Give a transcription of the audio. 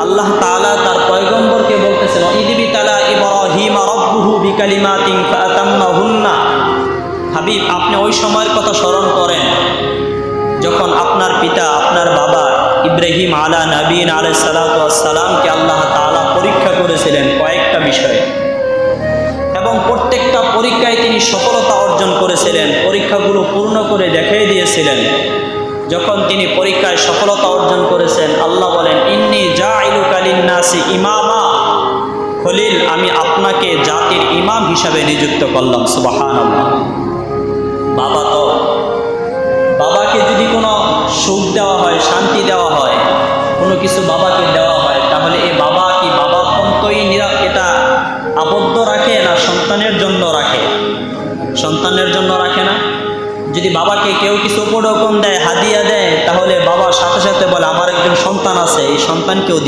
আল্লাহ তাআলা তার পয়গম্বরকে বলতেছেন, ইযবিতালা ইব্রাহিম রাব্বুহু বিকালিমাতিন ফাতাম্মাহুন্না। হাবিব, আপনি ওই সময়ের কথা স্মরণ করেন যখন আপনার পিতা, আপনার বাবা ইব্রাহিম আলা নবীন আলাইহিস সালাতু ওয়াস সালামকে আল্লাহ তাআলা পরীক্ষা করেছিলেন কয়েকটা বিষয়ে, এবং প্রত্যেকটা পরীক্ষায় তিনি সফলতা অর্জন করেছিলেন, পরীক্ষাগুলো পূর্ণ করে দেখিয়ে দিয়েছিলেন। যখন তিনি পরীক্ষায় সফলতা অর্জন করেছেন, আল্লাহ বলেন, ইন্নী জাইলুকা লিন-নাসি ইমামা। খলিল, আমি আপনাকে জাতির ইমাম হিসাবে নিযুক্ত করলাম। সুবহানাল্লাহ। বাবাকে যদি কোনো সুখ দেওয়া হয়, শান্তি দেওয়া হয়, কোনো কিছু বাবাকে দেওয়া হয়, তাহলে এই বাবা কি বাবাপন্তই এটা আবদ্ধ রাখে না সন্তানের জন্য রাখে? সন্তানের জন্য রাখে না? যদি বাবাকে কেউ কিছু উপঢৌকন দেয়, হাদিয়া দেয়, তাহলে বাবা সাথে সাথে বলে, আমার একজন সন্তান আছে, এই সন্তানকেও দিই।